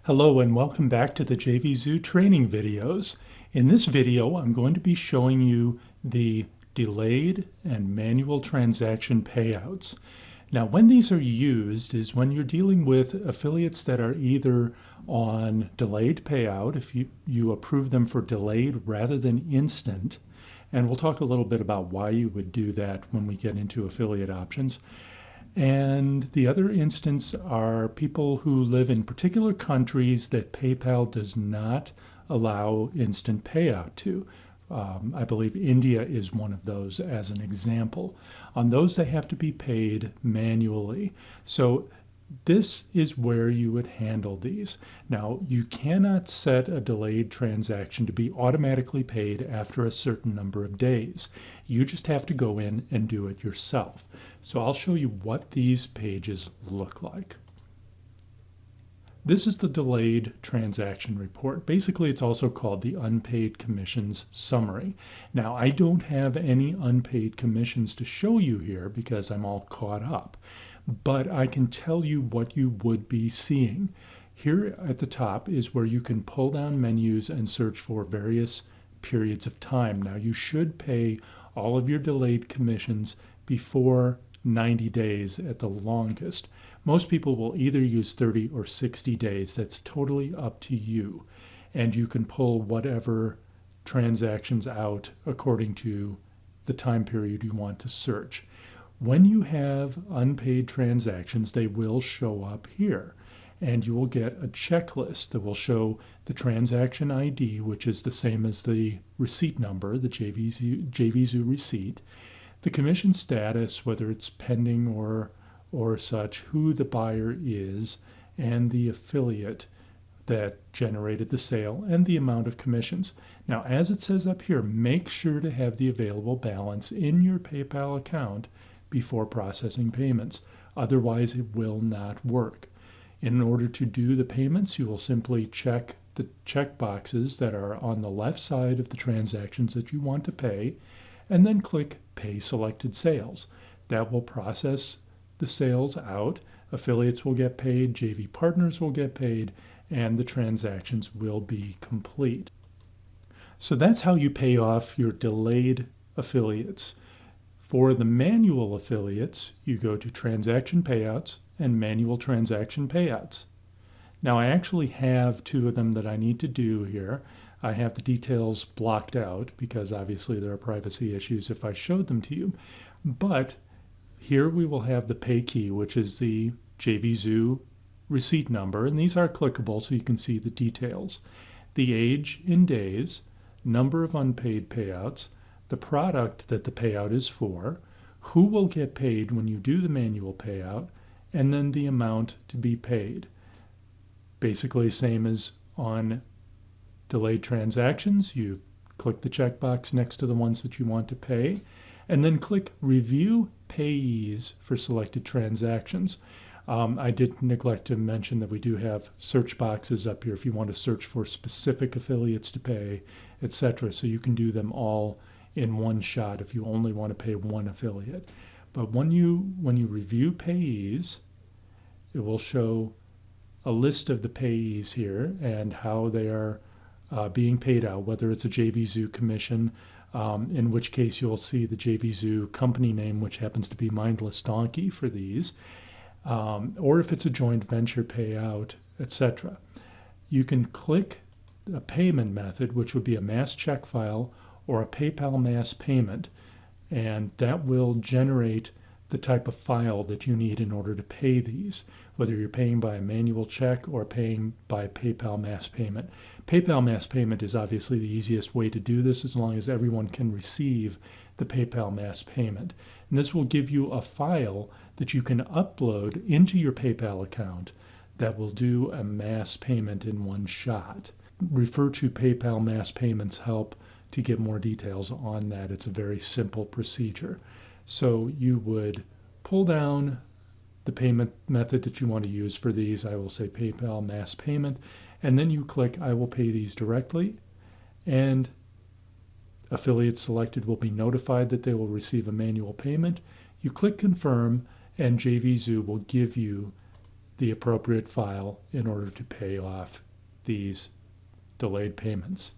Hello and welcome back to the JVZoo training videos. In this video, I'm going to be showing you the delayed and manual transaction payouts. Now, when these are used is when you're dealing with affiliates that are either on delayed payout, if you approve them for delayed rather than instant, and we'll talk a little bit about why you would do that when we get into affiliate options. And the other instance are people who live in particular countries that PayPal does not allow instant payout to. I believe India is one of those as an example. On those, they have to be paid manually. So this is where you would handle these. Now, you cannot set a delayed transaction to be automatically paid after a certain number of days. You just have to go in and do it yourself. So I'll show you what these pages look like. This is the delayed transaction report. Basically, it's also called the unpaid commissions summary. Now, I don't have any unpaid commissions to show you here because I'm all caught up. But I can tell you what you would be seeing. Here at the top is where you can pull down menus and search for various periods of time. Now, you should pay all of your delayed commissions before 90 days at the longest. Most people will either use 30 or 60 days. That's totally up to you. And you can pull whatever transactions out according to the time period you want to search. When you have unpaid transactions, they will show up here, and you will get a checklist that will show the transaction ID, which is the same as the receipt number, the JVZoo receipt, the commission status, whether it's pending or such, who the buyer is, and the affiliate that generated the sale, and the amount of commissions. Now, as it says up here, make sure to have the available balance in your PayPal account before processing payments. Otherwise, it will not work. In order to do the payments, you will simply check the check boxes that are on the left side of the transactions that you want to pay, and then click Pay Selected Sales. That will process the sales out. Affiliates will get paid, JV partners will get paid, and the transactions will be complete. So that's how you pay off your delayed affiliates. For the manual affiliates, you go to Transaction Payouts and Manual Transaction Payouts. Now, I actually have two of them that I need to do here. I have the details blocked out because obviously there are privacy issues if I showed them to you. But here we will have the pay key, which is the JVZoo receipt number, and these are clickable so you can see the details. The age in days, number of unpaid payouts, the product that the payout is for, who will get paid when you do the manual payout, and then the amount to be paid. Basically, same as on delayed transactions. You click the checkbox next to the ones that you want to pay, and then click Review Payees for selected transactions. I did neglect to mention that we do have search boxes up here if you want to search for specific affiliates to pay, etc. So you can do them all in one shot if you only want to pay one affiliate. But when you review payees, it will show a list of the payees here and how they are being paid out, whether it's a JVZoo commission, in which case you'll see the JVZoo company name, which happens to be Mindless Donkey for these, or if it's a joint venture payout, etc. You can click a payment method, which would be a mass check file or a PayPal mass payment, and that will generate the type of file that you need in order to pay these, whether you're paying by a manual check or paying by PayPal mass payment. PayPal mass payment is obviously the easiest way to do this as long as everyone can receive the PayPal mass payment. And this will give you a file that you can upload into your PayPal account that will do a mass payment in one shot. Refer to PayPal mass payments help to get more details on that. It's a very simple procedure. So you would pull down the payment method that you want to use for these. I will say PayPal mass payment, and then you click I will pay these directly, and affiliates selected will be notified that they will receive a manual payment. You click confirm, and JVZoo will give you the appropriate file in order to pay off these delayed payments.